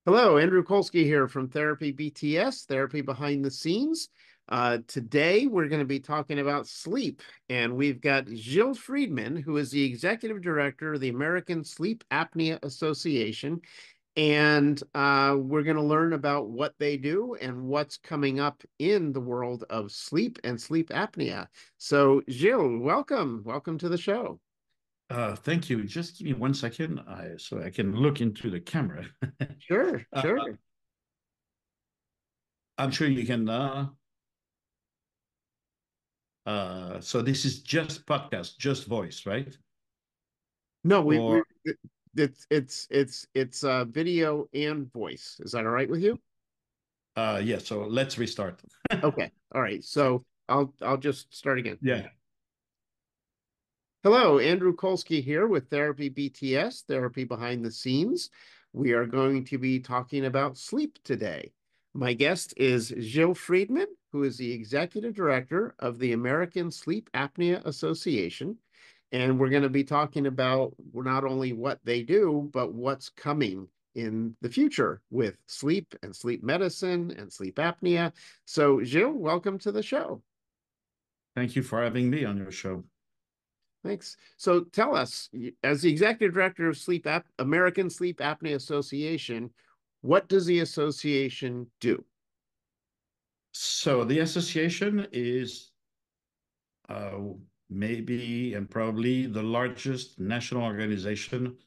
Hello, Andrew Colsky here from Therapy BTS, Therapy Behind the Scenes. Today, we're going to be talking about sleep, and we've got Gilles Frydman, who is the Executive Director of the American Sleep Apnea Association, and we're going to learn about what they do and what's coming up in the world of sleep and sleep apnea. So, Gilles, welcome to the show. Thank you. Just give me 1 second, so I can look into the camera. Sure, Uh, sure. I'm sure you can. So this is just podcast, just voice, right? No, we Or it's video and voice. Is that all right with you? yeah. So let's restart. Okay. All right. So I'll just start again. Yeah. Hello, Andrew Kolsky here with Therapy BTS, Therapy Behind the Scenes. We are going to be talking about sleep today. My guest is Gilles Frydman, who is the Executive Director of the American Sleep Apnea Association. And we're going to be talking about not only what they do, but what's coming in the future with sleep and sleep medicine and sleep apnea. So, Gilles, welcome to the show. Thank you for having me on your show. Thanks. So tell us, as the executive director of American Sleep Apnea Association, what does the association do? So the association is uh, maybe and probably the largest national organization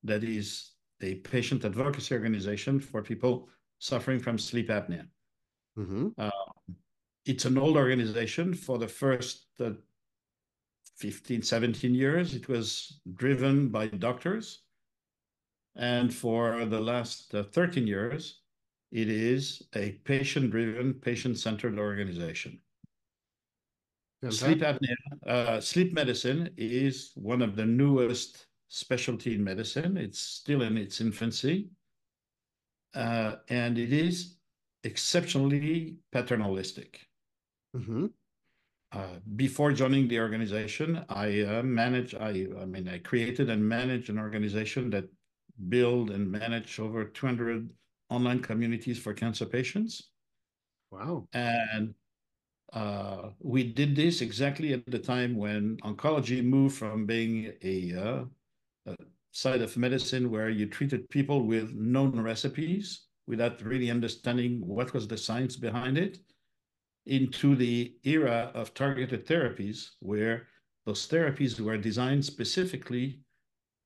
that is a patient advocacy organization for people suffering from sleep apnea. Hmm. Uh, it's an old organization. For the first 15, 17 years, it was driven by doctors. And for the last 13 years, it is a patient-driven, patient-centered organization. Sleep Fantastic. apnea, sleep medicine is one of the newest specialty in medicine. It's still in its infancy, and it is exceptionally paternalistic. Hmm. Before joining the organization, I created and managed an organization that built and managed over 200 online communities for cancer patients. Wow. And we did this exactly at the time when oncology moved from being a side of medicine where you treated people with known recipes without really understanding what was the science behind it into the era of targeted therapies, where those therapies were designed specifically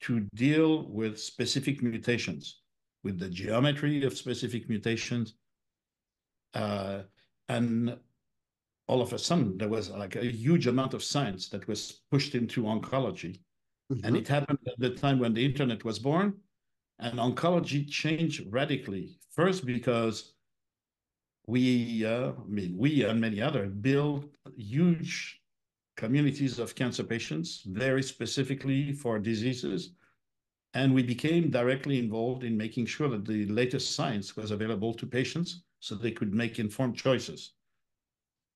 to deal with specific mutations, with the geometry of specific mutations. Uh, and all of a sudden, there was like a huge amount of science that was pushed into oncology. And Hmm. it happened at the time when the internet was born, and oncology changed radically. First, because we and many others build huge communities of cancer patients very specifically for diseases. And we became directly involved in making sure that the latest science was available to patients so they could make informed choices.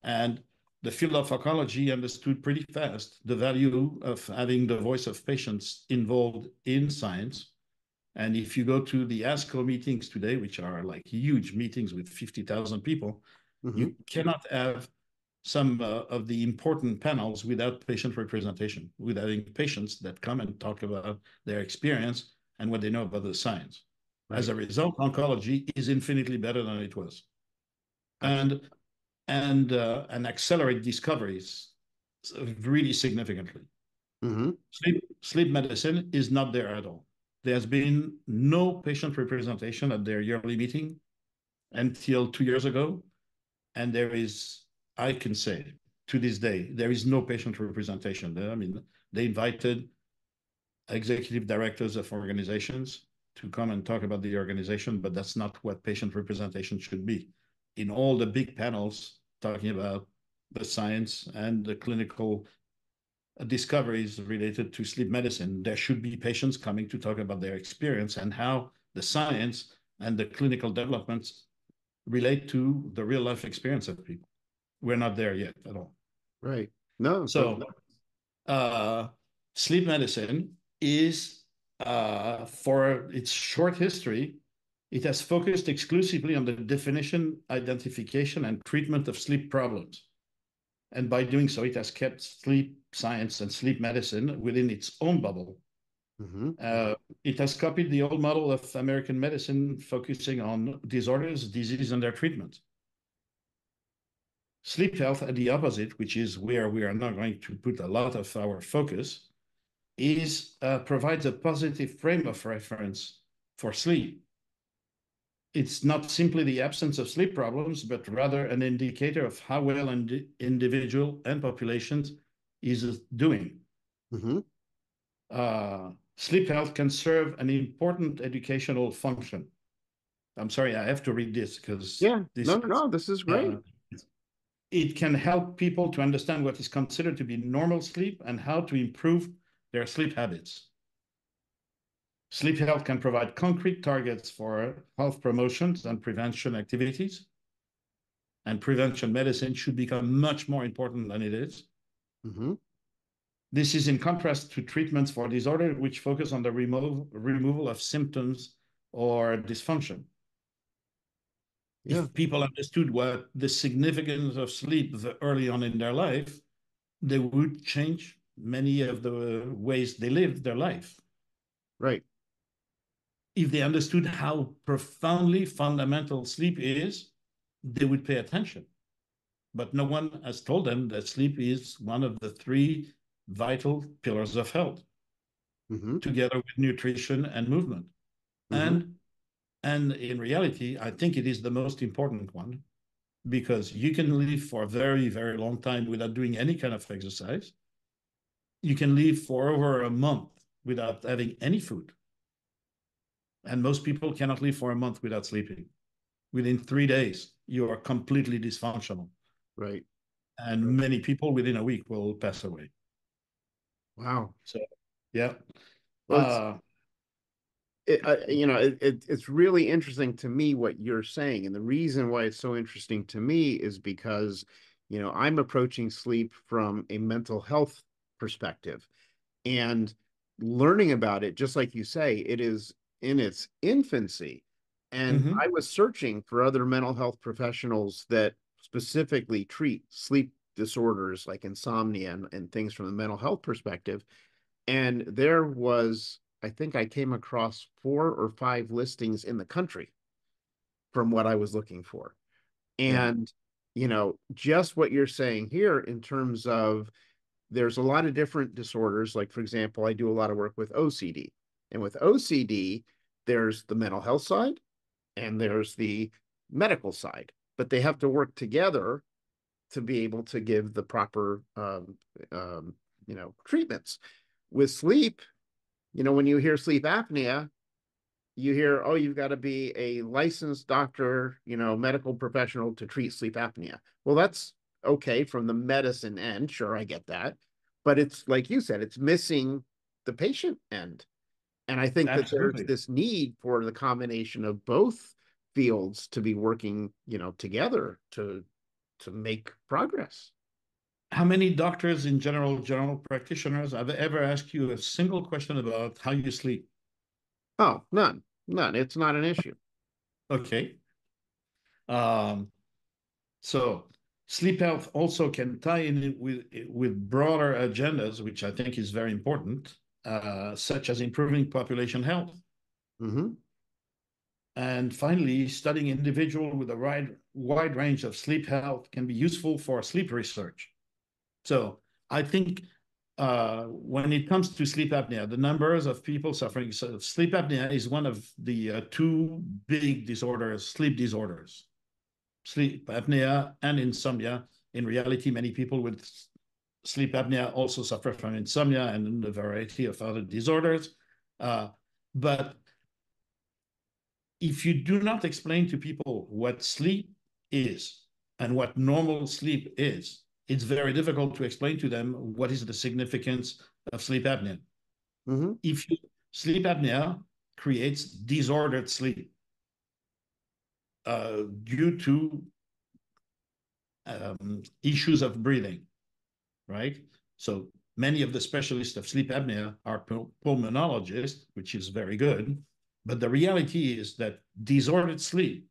And the field of oncology understood pretty fast the value of having the voice of patients involved in science. And if you go to the ASCO meetings today, which are like huge meetings with 50,000 people, Hmm. you cannot have some of the important panels without patient representation, without having patients that come and talk about their experience and what they know about the science. As Right. a result, oncology is infinitely better than it was, Absolutely. and and accelerate discoveries really significantly. Hmm. Sleep medicine is not there at all. There has been no patient representation at their yearly meeting until 2 years ago. And there is, I can say, to this day, there is no patient representation there. I mean, they invited executive directors of organizations to come and talk about the organization, but that's not what patient representation should be. In all the big panels talking about the science and the clinical discoveries related to sleep medicine, there should be patients coming to talk about their experience and how the science and the clinical developments relate to the real life experience of people. We're not there yet at all. Right. No, So, uh, sleep medicine is, for its short history, It has focused exclusively on the definition, identification, and treatment of sleep problems. And by doing so, it has kept sleep science and sleep medicine within its own bubble. Mm-hmm. It has copied the old model of American medicine, focusing on disorders, disease, and their treatment. Sleep health, at the opposite, which is where we are now going to put a lot of our focus, provides a positive frame of reference for sleep. It's not simply the absence of sleep problems, but rather an indicator of how well an individual and populations is doing. Mm-hmm. Sleep health can serve an important educational function. I'm sorry, I have to read this because Yeah. this No, this is great. it can help people to understand what is considered to be normal sleep and how to improve their sleep habits. Sleep health can provide concrete targets for health promotions and prevention activities. And prevention medicine should become much more important than it is. Mm-hmm. This is in contrast to treatments for disorder, which focus on the removal of symptoms or dysfunction. Yeah. If people understood what the significance of sleep early on in their life, they would change many of the ways they live their life. Right. If they understood how profoundly fundamental sleep is, they would pay attention. But no one has told them that sleep is one of the three vital pillars of health, Mm-hmm. together with nutrition and movement. Mm-hmm. And in reality, I think it is the most important one, because you can live for a very, very long time without doing any kind of exercise. You can live for over a month without having any food. And most people cannot live for a month without sleeping. Within 3 days, you are completely dysfunctional. Right. And Right. many people within a week will pass away. Wow. So, yeah. Well, Uh, it's really interesting to me what you're saying. And the reason why it's so interesting to me is because, I'm approaching sleep from a mental health perspective and learning about it, just like you say, it is in its infancy. And mhm. I was searching for other mental health professionals that specifically treat sleep disorders like insomnia and things from the mental health perspective. And there was, I think I came across 4 or 5 listings in the country from what I was looking for. Yeah. And, just what you're saying here in terms of there's a lot of different disorders. Like, for example, I do a lot of work with OCD. And with OCD, there's the mental health side and there's the medical side, but they have to work together to be able to give the proper, treatments. With sleep, when you hear sleep apnea, you hear, oh, you've got to be a licensed doctor, medical professional to treat sleep apnea. Well, that's okay from the medicine end. Sure, I get that. But it's like you said, it's missing the patient end. And I think that there's Absolutely. this need for the combination of both fields to be working, together to make progress. How many doctors in general practitioners have ever asked you a single question about how you sleep? Oh, none, none. It's not an issue. Okay. Um, so sleep health also can tie in with broader agendas, which I think is very important, such as improving population health. Mm-hmm. And finally, studying individuals with a wide range of sleep health can be useful for sleep research. So I think when it comes to sleep apnea, the numbers of people suffering sleep apnea is one of the two big disorders, sleep disorders, sleep apnea and insomnia. In reality, many people with sleep apnea also suffer from insomnia and a variety of other disorders. But if you do not explain to people what sleep is and what normal sleep is, it's very difficult to explain to them what is the significance of sleep apnea. Mm-hmm. If you, sleep apnea creates disordered sleep due to issues of breathing, right? So many of the specialists of sleep apnea are pulmonologists, which is very good, But the reality is that disordered sleep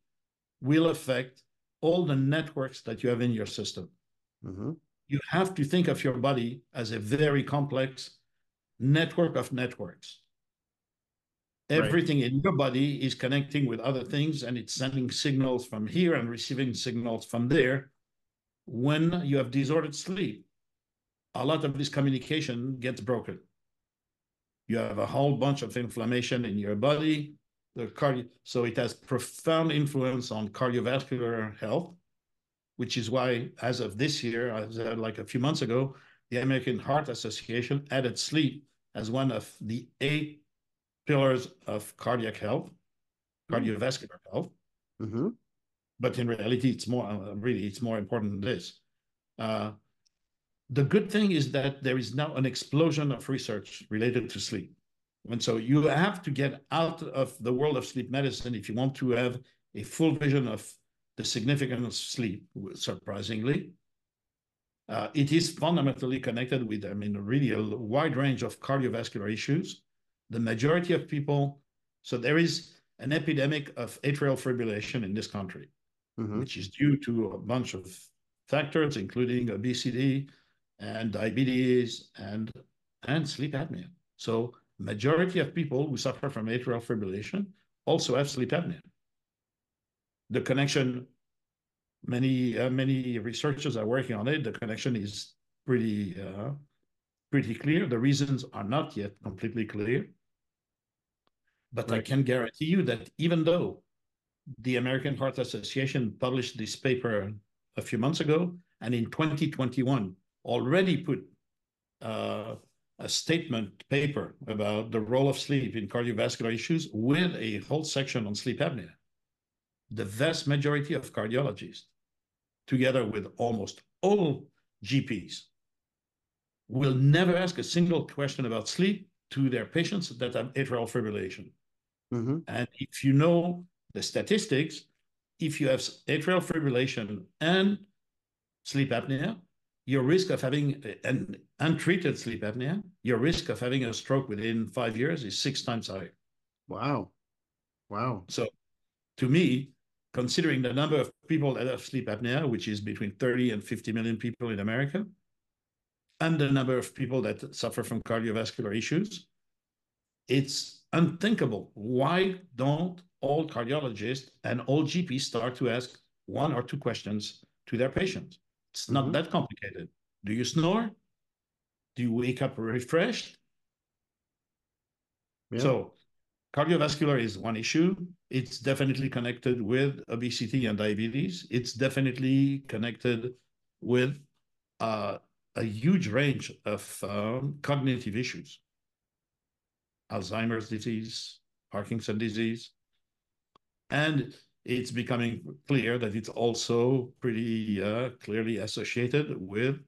will affect all the networks that you have in your system. Mm-hmm. You have to think of your body as a very complex network of networks. Right. Everything in your body is connecting with other things, and it's sending signals from here and receiving signals from there. When you have disordered sleep, a lot of this communication gets broken. You have a whole bunch of inflammation in your body. So it has profound influence on cardiovascular health, which is why, as of this year, like a few months ago, the American Heart Association added sleep as one of the 8 pillars of cardiac health, cardiovascular health. Mm-hmm. But in reality, it's more important than this. Uh, the good thing is that there is now an explosion of research related to sleep. And so you have to get out of the world of sleep medicine if you want to have a full vision of the significance of sleep, surprisingly. It is fundamentally connected with, really a wide range of cardiovascular issues. The majority of people, so there is an epidemic of atrial fibrillation in this country, Mm-hmm. which is due to a bunch of factors, including obesity and diabetes and sleep apnea. So majority of people who suffer from atrial fibrillation also have sleep apnea. The connection, many researchers are working on it. The connection is pretty clear. The reasons are not yet completely clear, but I Right. can guarantee you that even though the American Heart Association published this paper a few months ago, and in 2021 already put a statement paper about the role of sleep in cardiovascular issues with a whole section on sleep apnea. The vast majority of cardiologists, together with almost all GPs, will never ask a single question about sleep to their patients that have atrial fibrillation. Mm-hmm. And if you know the statistics, if you have atrial fibrillation and sleep apnea, your risk of having an untreated sleep apnea, your risk of having a stroke within 5 years is 6 times higher. Wow. Wow. So to me, considering the number of people that have sleep apnea, which is between 30 and 50 million people in America, and the number of people that suffer from cardiovascular issues, it's unthinkable. Why don't all cardiologists and all GPs start to ask 1 or 2 questions to their patients? It's not Mm-hmm. that complicated. Do you snore? Do you wake up refreshed? Yeah. So cardiovascular is one issue. It's definitely connected with obesity and diabetes. It's definitely connected with a huge range of cognitive issues. Alzheimer's disease, Parkinson's disease, and it's becoming clear that it's also pretty clearly associated with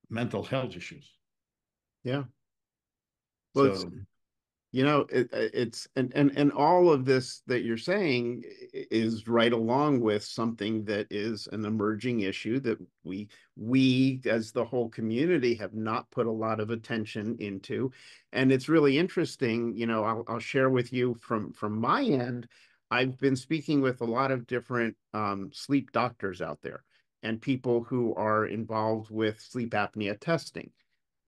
mental health issues. Yeah. Well, it's So it's and all of this that you're saying is right along with something that is an emerging issue that we as the whole community have not put a lot of attention into. And it's really interesting. I'll share with you from my end. I've been speaking with a lot of different sleep doctors out there and people who are involved with sleep apnea testing.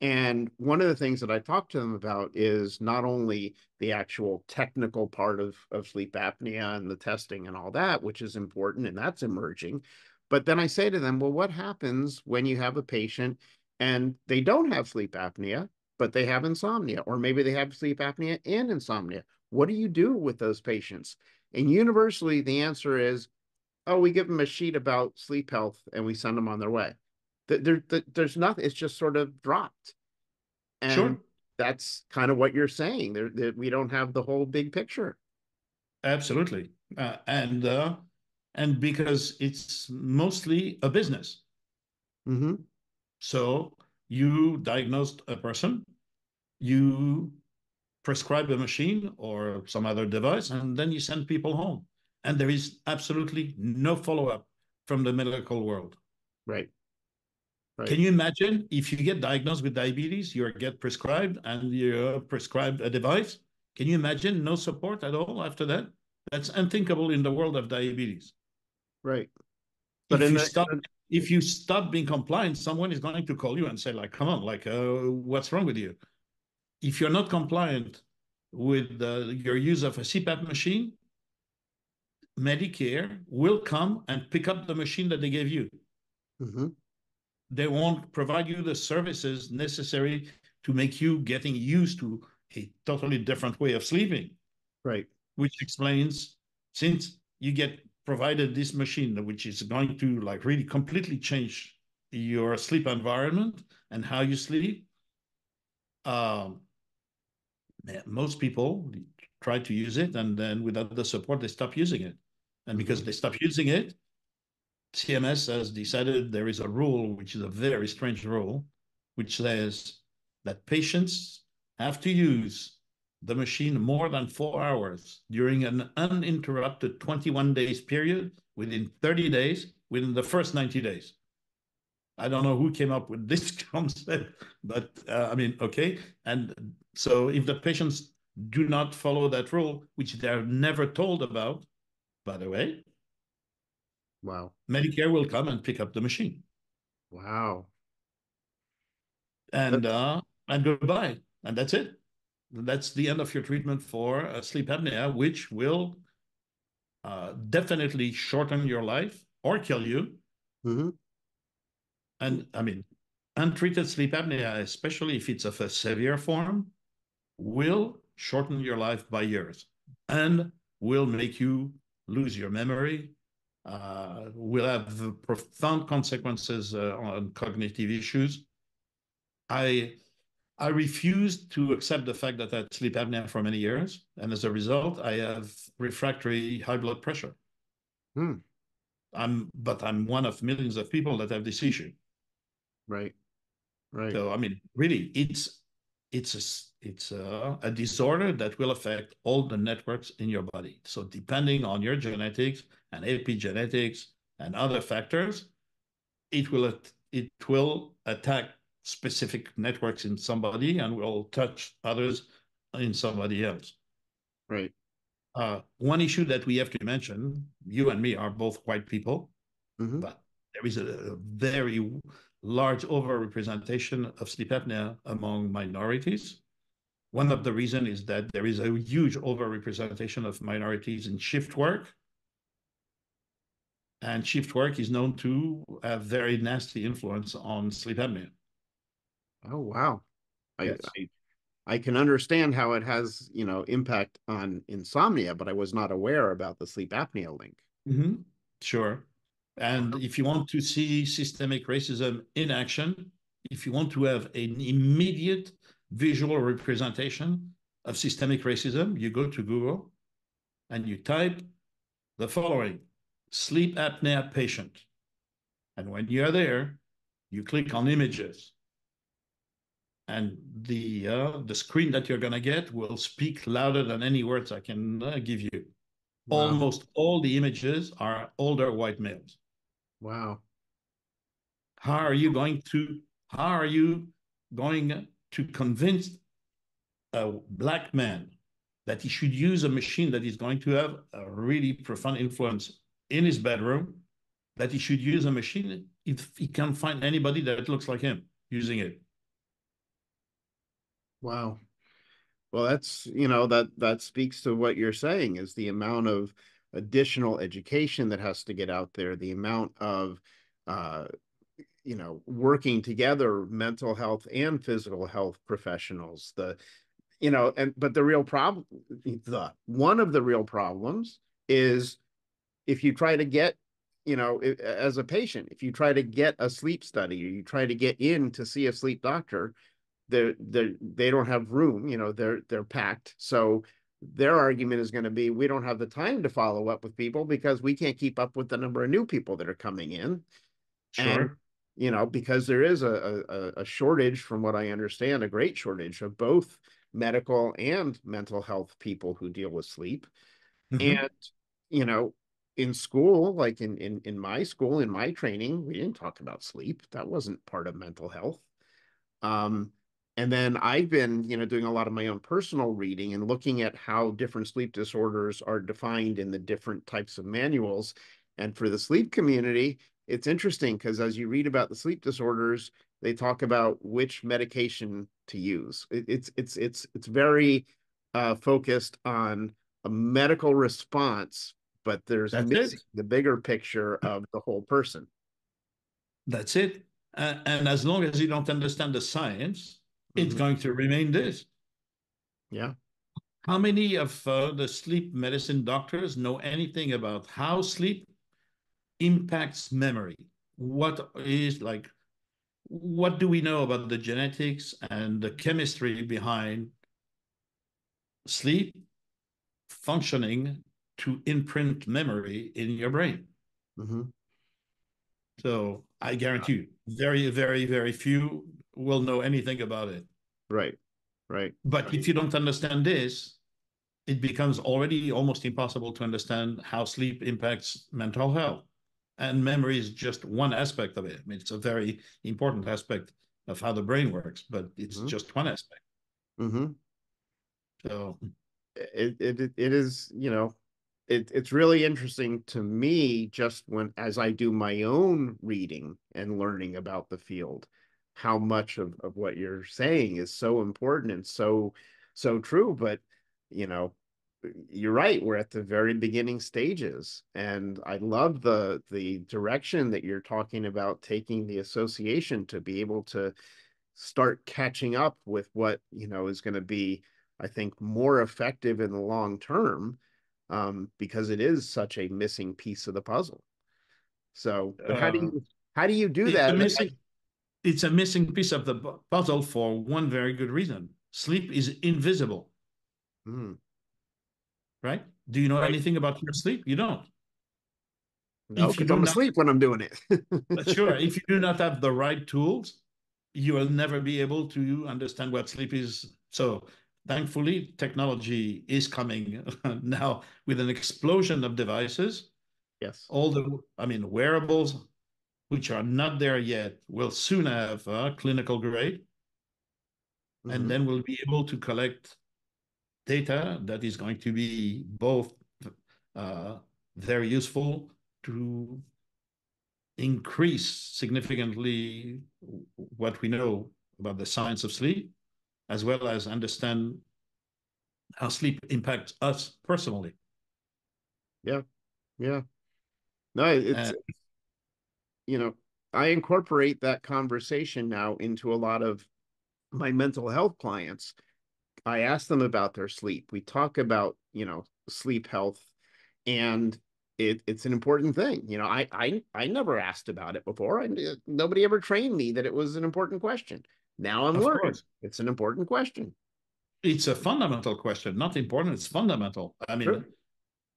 And one of the things that I talk to them about is not only the actual technical part of sleep apnea and the testing and all that, which is important and that's emerging. But then I say to them, well, what happens when you have a patient and they don't have sleep apnea, but they have insomnia, or maybe they have sleep apnea and insomnia? What do you do with those patients? And universally, the answer is, oh, we give them a sheet about sleep health and we send them on their way. There's nothing, it's just sort of dropped. And sure, that's kind of what you're saying. That we don't have the whole big picture. absolutely, and because it's mostly a business. Mm-hmm. So you diagnosed a person, you prescribe a machine or some other device, and then you send people home. And there is absolutely no follow-up from the medical world. Right. Can Right. you imagine if you get diagnosed with diabetes, you get prescribed and you're prescribed a device? Can you imagine no support at all after that? That's unthinkable in the world of diabetes. Right. But If in you the, stop, if you stop being compliant, someone is going to call you and say, like, come on, like, what's wrong with you? If you're not compliant with your use of a CPAP machine, Medicare will come and pick up the machine that they gave you. Mhm. They won't provide you the services necessary to make you getting used to a totally different way of sleeping, Right. which explains, since you get provided this machine, which is going to like really completely change your sleep environment and how you sleep, um, most people try to use it, and then without the support, they stop using it. And Mhm. because they stop using it, CMS has decided there is a rule, which is a very strange rule, which says that patients have to use the machine more than 4 hours during an uninterrupted 21 days period within 30 days, within the first 90 days. I don't know who came up with this concept, but I mean, okay. And so if the patients do not follow that rule, which they're never told about, by the way, Wow. Medicare will come and pick up the machine. Wow. and That's uh, and goodbye, and that's it. That's the end of your treatment for sleep apnea, which will definitely shorten your life or kill you. mhm. And I mean, untreated sleep apnea, especially if it's of a severe form, will shorten your life by years and will make you lose your memory. Will have profound consequences on cognitive issues. I I refused to accept the fact that I had sleep apnea for many years. And as a result, I have refractory high blood pressure. Hmm. But I'm one of millions of people that have this issue. Right. Right. So, I mean, really, it's a disorder that will affect all the networks in your body. So depending on your genetics and epigenetics and other factors, it will attack specific networks in somebody and will touch others in somebody else. Right. One issue that we have to mention, you and me are both white people, Mhm. but there is a very large overrepresentation of sleep apnea among minorities. One of the reasons is that there is a huge overrepresentation of minorities in shift work, and shift work is known to have very nasty influence on sleep apnea. Oh, wow. I, Yes. I I can understand how it has, impact on insomnia, but I was not aware about the sleep apnea link. Mhm. Sure. And Wow. if you want to see systemic racism in action, if you want to have an immediate visual representation of systemic racism, you go to Google and you type the following: sleep apnea patient. And when you're there, you click on images. And the screen that you're going to get will speak louder than any words I can give you. Wow. Almost all the images are older white males. Wow. How are you going to how are you going to convince a black man that he should use a machine that is going to have a really profound influence in his bedroom, that he should use a machine if he can't find anybody that looks like him using it? Wow. Well, that speaks to what you're saying is the amount of additional education that has to get out there, the amount of uh, working together, mental health and physical health professionals, and but the real problem, the one of the real problems is if you try to get, as a patient, if you try to get a sleep study or you try to get in to see a sleep doctor, they don't have room, they're packed. So their argument is going to be we don't have the time to follow up with people because we can't keep up with the number of new people that are coming in. And Sure. because there is a shortage, from what I understand, a great shortage of both medical and mental health people who deal with sleep. Mm-hmm. And you know in school, like in my school, in my training, we didn't talk about sleep. That wasn't part of mental health. um And then I've been, doing a lot of my own personal reading and looking at how different sleep disorders are defined in the different types of manuals. And for the sleep community, it's interesting because as you read about the sleep disorders, they talk about which medication to use. It's very focused on a medical response, but there's That's missing it. the bigger picture of the whole person. That's it. And as long as you don't understand the science, it's Hmm. going to remain this. Yeah. How many of the sleep medicine doctors know anything about how sleep impacts memory? What is like, what do we know about the genetics and the chemistry behind sleep functioning to imprint memory in your brain? Hmm. So I guarantee you, very, very, very few will know anything about it. Right. Right. But if you don't understand this, it becomes already almost impossible to understand how sleep impacts mental health. And memory is just one aspect of it. I mean, it's a very important aspect of how the brain works, but it's Hmm. just one aspect. Hmm. So, It is, it's really interesting to me just when as I do my own reading and learning about the field, how much of what you're saying is so important and so true. But you know, you're right, we're at the very beginning stages. And I love the direction that you're talking about taking the association to be able to start catching up with what is going to be, I think, more effective in the long term, because it is such a missing piece of the puzzle. So, but uh, how do you do it's a that? missing it's a missing piece of the puzzle for one very good reason. Sleep is invisible, Mm, right? Do you know right. anything about your sleep? You don't. No, If you because do I'm not, asleep when I'm doing it. sure, if you do not have the right tools, you will never be able to understand what sleep is. So, thankfully, technology is coming now with an explosion of devices. Yes. All the, I mean, wearables, which are not there yet, will soon have clinical grade, and Hmm. then we'll be able to collect data that is going to be both uh, very useful to increase significantly what we know about the science of sleep, as well as understand how sleep impacts us personally. Yeah. Yeah. No, And you know, I incorporate that conversation now into a lot of my mental health clients. I ask them about their sleep. We talk about, sleep health, and it's an important thing. I never asked about it before. Nobody ever trained me that it was an important question. Now I'm of learning course, it's an important question. it's a fundamental question, not important, it's fundamental. I mean,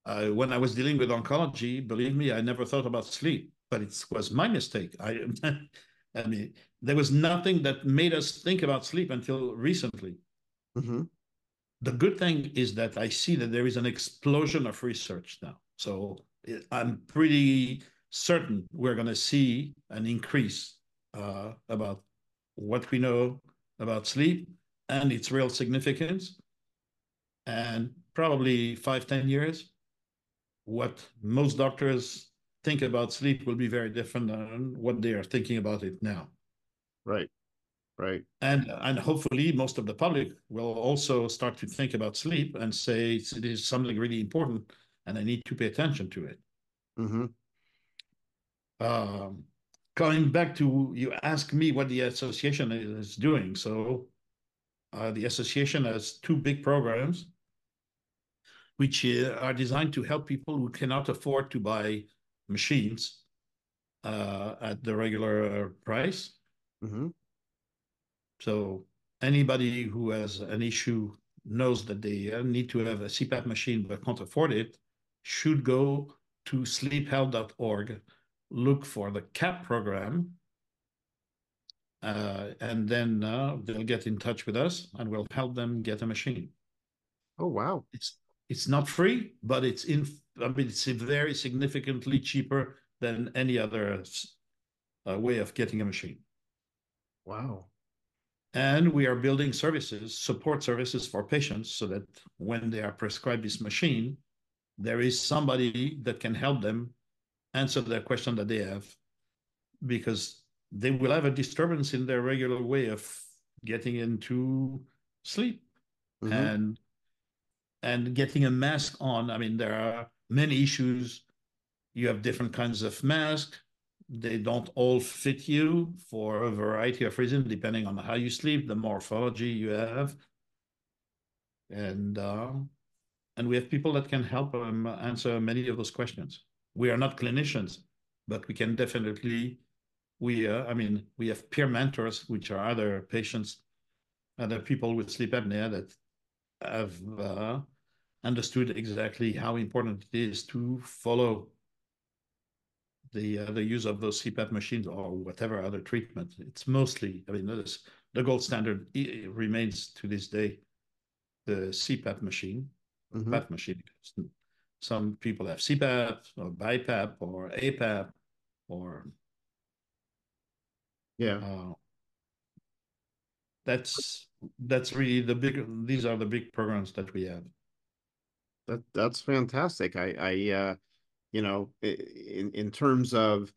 Sure. when I was dealing with oncology, believe me, I never thought about sleep, but it was my mistake. I mean, there was nothing that made us think about sleep until recently. Hmm. The good thing is that I see that there is an explosion of research now. So I'm pretty certain we're going to see an increase about what we know about sleep and its real significance. And probably 5, 10 years, what most doctors think about sleep will be very different than what they are thinking about it now. Right. Right. And hopefully most of the public will also start to think about sleep and say it is something really important and I need to pay attention to it. Hmm. Um, Going back to you ask me what the association is doing. So the association has two big programs which are designed to help people who cannot afford to buy machines at the regular price. Hmm. So anybody who has an issue knows that they need to have a CPAP machine but can't afford it should go to sleephealth.org, look for the CAP program, and then they'll get in touch with us and we'll help them get a machine. Oh, wow. It's it's not free, but I mean, it's very significantly cheaper than any other way of getting a machine. Wow. And we are building services, support services for patients so that when they are prescribed this machine, there is somebody that can help them answer the question that they have, because they will have a disturbance in their regular way of getting into sleep. Mm-hmm. And getting a mask on, I mean, there are many issues. You have different kinds of masks. They don't all fit you for a variety of reasons, depending on how you sleep, the morphology you have. And uh, and we have people that can help answer many of those questions. We are not clinicians, but we can definitely, I mean, we have peer mentors, which are other patients, other people with sleep apnea that have understood exactly how important it is to follow the use of those CPAP machines or whatever other treatment. It's mostly, I mean, the gold standard remains to this day the CPAP machine, or Mm-hmm. PAP machine. Some people have CPAP or BiPAP or APAP or Yeah. uh, that's really the big. These are the big programs that we have. That's fantastic. You know, in terms of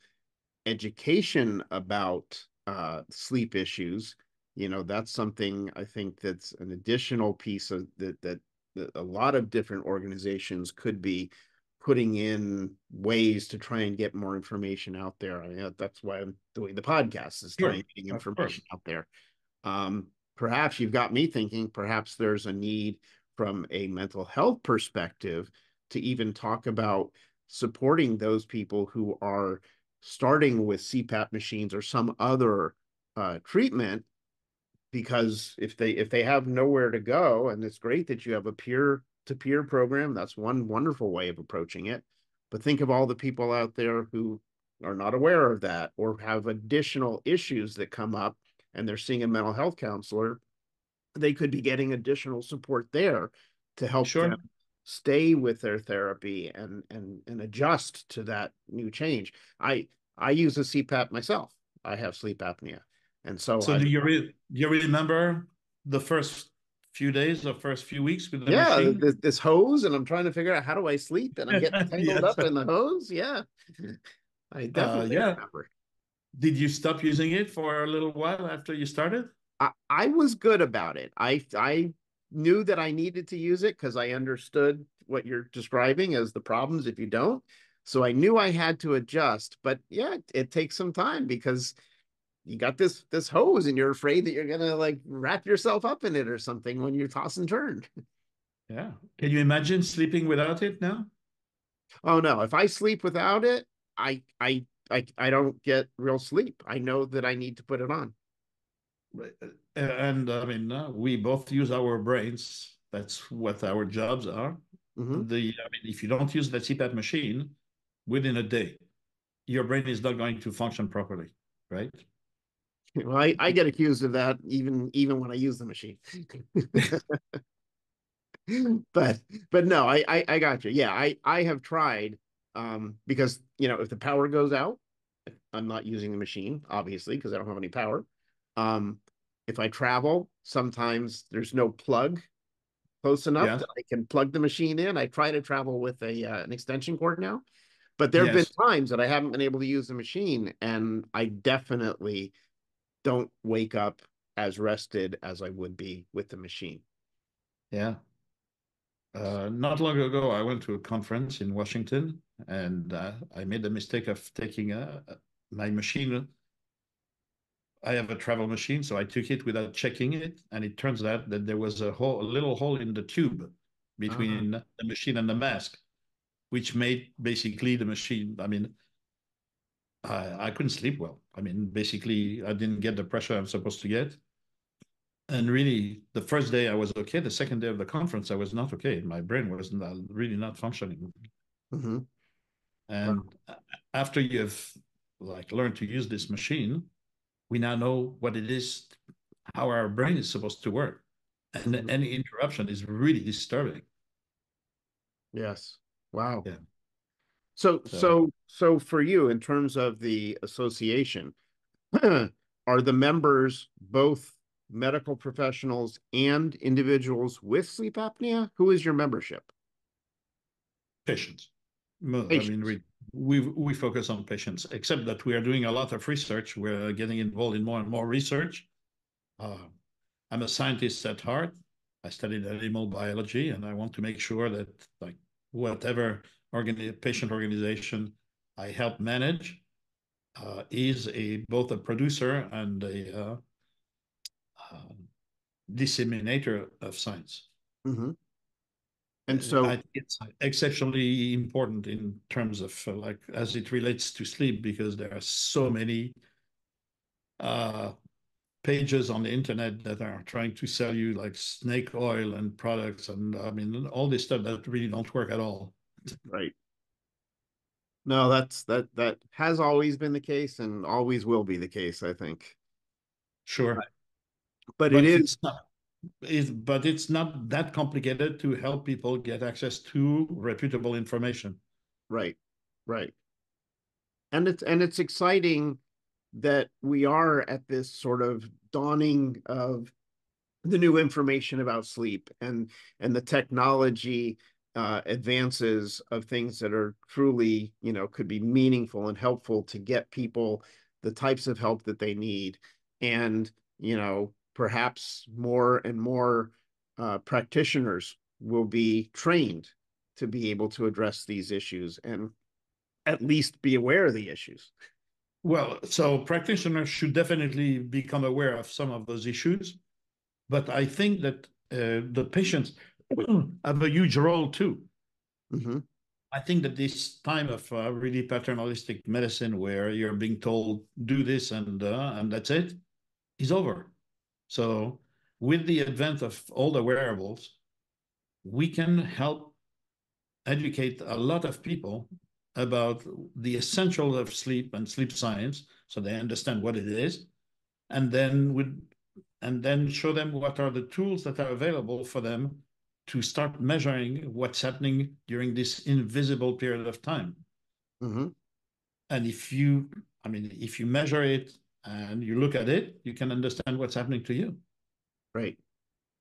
education about sleep issues, you know, that's something I think that's an additional piece of that a lot of different organizations could be putting in ways to try and get more information out there. I mean, that's why I'm doing the podcast, is trying Sure, to get of course. information out there. Perhaps you've got me thinking, perhaps there's a need from a mental health perspective to even talk about supporting those people who are starting with CPAP machines or some other treatment, because if they have nowhere to go, and it's great that you have a peer to peer program, that's one wonderful way of approaching it. But think of all the people out there who are not aware of that or have additional issues that come up and they're seeing a mental health counselor. They could be getting additional support there to help them Sure. stay with their therapy and adjust to that new change. I use a CPAP myself. I have sleep apnea, and so So I do you remember the first few days or first few weeks with the yeah, machine? this hose, and I'm trying to figure out how do I sleep, and I'm getting tangled Yes. up in the hose. Yeah, I definitely Yeah. remember. Did you stop using it for a little while after you started? I was good about it. I knew that I needed to use it because I understood what you're describing as the problems if you don't. So I knew I had to adjust. But yeah, it takes some time because you got this hose and you're afraid that you're gonna like wrap yourself up in it or something when you toss and turn. Yeah. Can you imagine sleeping without it now? Oh no, if I sleep without it, I don't get real sleep. I know that I need to put it on. And I mean, we both use our brains. That's what our jobs are. Hmm. I mean, if you don't use the CPAP machine within a day, your brain is not going to function properly, right? Well, I get accused of that even when I use the machine. but but no, I got you. Yeah, I have tried because you know if the power goes out, I'm not using the machine obviously because I don't have any power. Um, if I travel, sometimes there's no plug close enough Yes. that I can plug the machine in. I try to travel with a an extension cord now, but there have been Yes. times that I haven't been able to use the machine, and I definitely don't wake up as rested as I would be with the machine. Yeah. Not long ago, I went to a conference in Washington, and I made the mistake of taking my machine. I have a travel machine, so I took it without checking it, and it turns out that there was a little hole in the tube Ah, between the machine and the mask, which made basically the machine. I mean, I couldn't sleep well. I mean, basically, I didn't get the pressure I'm supposed to get. And really, the first day I was okay. The second day of the conference, I was not okay. My brain was not, really not functioning. mhm. Wow. And after you've like learned to use this machine, we now know what it is, how our brain is supposed to work. And Mhm. any interruption is really disturbing. Yes. Wow. Yeah. So, So so for you, in terms of the association, are the members both? medical professionals and individuals with sleep apnea? Who is your membership? Patients. I mean, Patients. we focus on patients, except that we are doing a lot of research. We're getting involved in more and more research. Uh, I'm a scientist at heart. I studied animal biology, and I want to make sure that like whatever patient organization I help manage is both a producer and a uh, disseminator of science. Mm-hmm. And so, I think it's exceptionally important in terms of like as it relates to sleep because there are so many uh, pages on the internet that are trying to sell you like snake oil and products and I mean all this stuff that really don't work at all. right. No, that has always been the case and always will be the case, I think. Sure, But it but is it's not that complicated to help people get access to reputable information. right, right. And it's exciting that we are at this sort of dawning of the new information about sleep and the technology advances of things that are truly, could be meaningful and helpful to get people the types of help that they need. And, perhaps more and more practitioners will be trained to be able to address these issues and at least be aware of the issues. Well, so practitioners should definitely become aware of some of those issues, but I think that the patients have a huge role too. Mm-hmm. I think that this time of really paternalistic medicine, where you're being told do this and that's it, is over. So, with the advent of all the wearables, we can help educate a lot of people about the essentials of sleep and sleep science, so they understand what it is, and then show them what are the tools that are available for them to start measuring what's happening during this invisible period of time. Mm-hmm. And if you measure it and you look at it, you can understand what's happening to you. Right.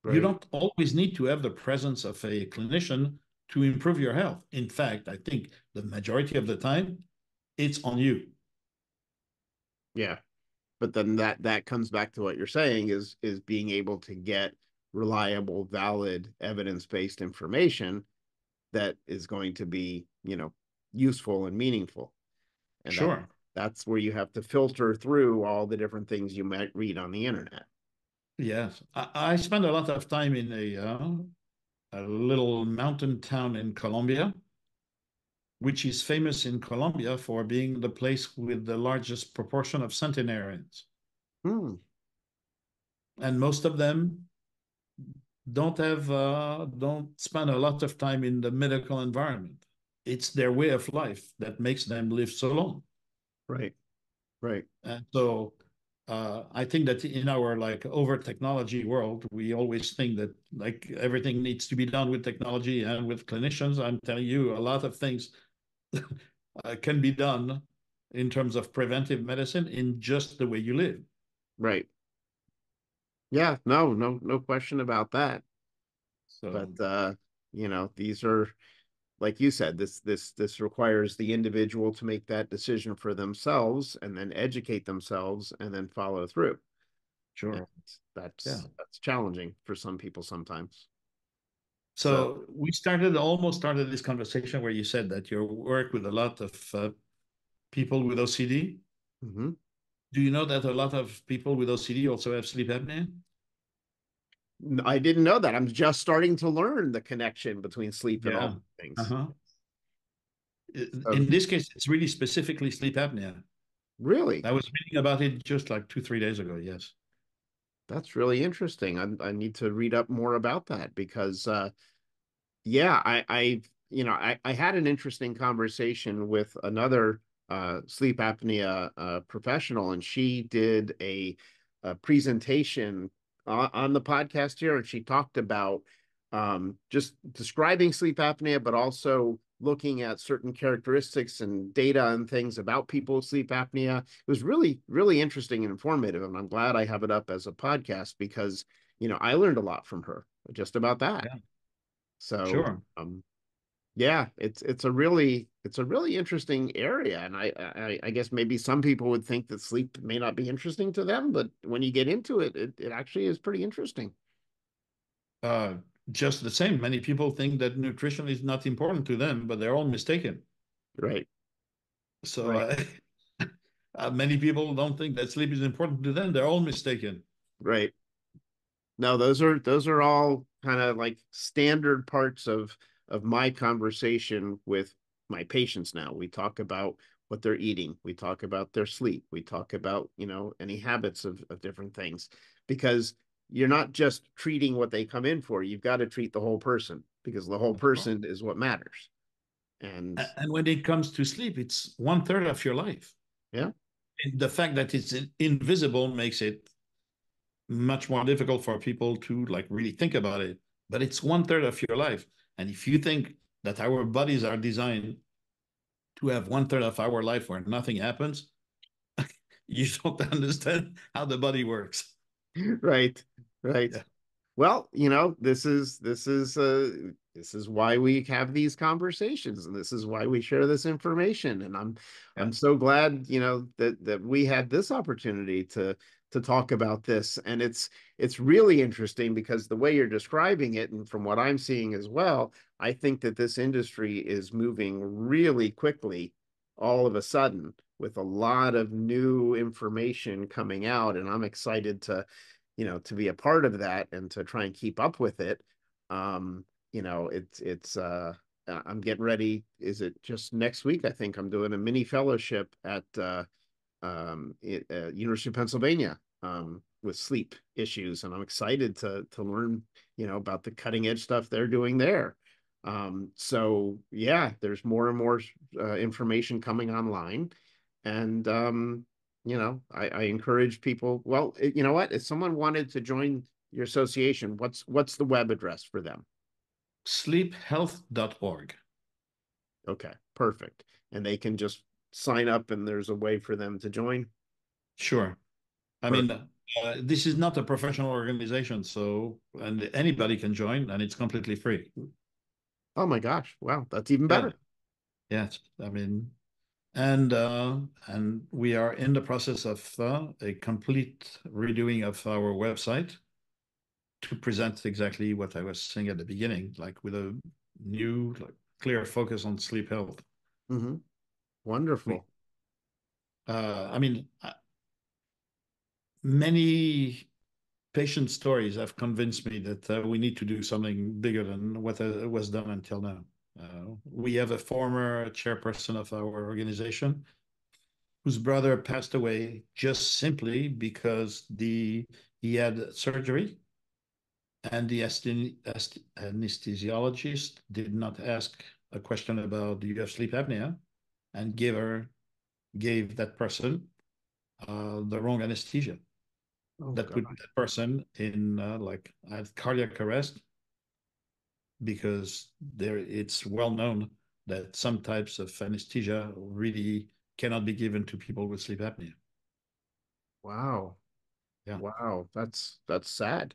You Right. don't always need to have the presence of a clinician to improve your health. In fact, I think the majority of the time, it's on you. Yeah. But then that comes back to what you're saying is being able to get reliable, valid, evidence-based information that is going to be, useful and meaningful. And Sure. that's where you have to filter through all the different things you might read on the internet. Yes. I spent a lot of time in a little mountain town in Colombia, which is famous in Colombia for being the place with the largest proportion of centenarians. Hmm. And most of them don't spend a lot of time in the medical environment. It's their way of life that makes them live so long. Right. Right. And so I think that in our like over technology world, we always think that like everything needs to be done with technology and with clinicians. I'm telling you, a lot of things can be done in terms of preventive medicine in just the way you live. Right. Yeah. No question about that. But So these are, like you said, this requires the individual to make that decision for themselves and then educate themselves and then follow through. And sure, yeah. that's challenging for some people sometimes. So, So we almost started this conversation where you said that you work with a lot of people with OCD. mhm. Do you know that a lot of people with OCD also have sleep apnea? I didn't know that. I'm just starting to learn the connection between sleep and all Yeah. these things. Uh-huh. So, In this case, it's really specifically sleep apnea. really, I was reading about it just like 2, 3 days ago. Yes. that's really interesting. I need to read up more about that because yeah, I had an interesting conversation with another sleep apnea professional, and she did a presentation on the podcast here, and she talked about just describing sleep apnea, but also looking at certain characteristics and data and things about people with sleep apnea. It was really, really interesting and informative. And I'm glad I have it up as a podcast because, I learned a lot from her just about that. Yeah, So, sure. yeah, it's a really interesting area. And I guess maybe some people would think that sleep may not be interesting to them, but when you get into it, it actually is pretty interesting. Uh, just the same, many people think that nutrition is not important to them, but they're all mistaken. Right. So Right. many people don't think that sleep is important to them. They're all mistaken. Right. No, those are all kind of like standard parts of my conversation with my patients now. We talk about what they're eating, we talk about their sleep, we talk about, any habits of different things because you're not just treating what they come in for. You've got to treat the whole person because the whole Of course. person is what matters. And And when it comes to sleep, it's one third of your life. yeah, And the fact that it's invisible makes it much more difficult for people to like really think about it. But it's one third of your life. And if you think that our bodies are designed to have one third of our life where nothing happens, you don't understand how the body works. right, right. Yeah. Well, this is why we have these conversations, and this is why we share this information. And Yeah. I'm so glad, that we had this opportunity to talk about this. And it's really interesting because the way you're describing it, and from what I'm seeing as well, I think that this industry is moving really quickly all of a sudden with a lot of new information coming out, and I'm excited to be a part of that and to try and keep up with it. Um, it's I'm getting ready. Is it just next week? I think I'm doing a mini fellowship at University of Pennsylvania with sleep issues, and I'm excited to learn, about the cutting edge stuff they're doing there. So yeah, there's more and more information coming online, and I encourage people. Well, you know what? If someone wanted to join your association, what's the web address for them? Sleephealth.org. Okay, perfect. And they can just sign up, and there's a way for them to join. Sure. I mean, Perfect. this is not a professional organization, so and anybody can join, and it's completely free. Oh my gosh! Wow, that's even Yeah, better. yes. I mean, and we are in the process of a complete redoing of our website to present exactly what I was saying at the beginning, like with a new, like, clear focus on sleep health. Hmm. We, Wonderful. I mean, many patient stories have convinced me that we need to do something bigger than what was done until now. We have a former chairperson of our organization whose brother passed away just simply because he had surgery and the anesthesiologist did not ask a question about do you have sleep apnea and gave that person the wrong anesthesia Oh that put God. that person in like at cardiac arrest because there it's well known that some types of anesthesia really cannot be given to people with sleep apnea. Wow. Yeah. Wow. That's sad.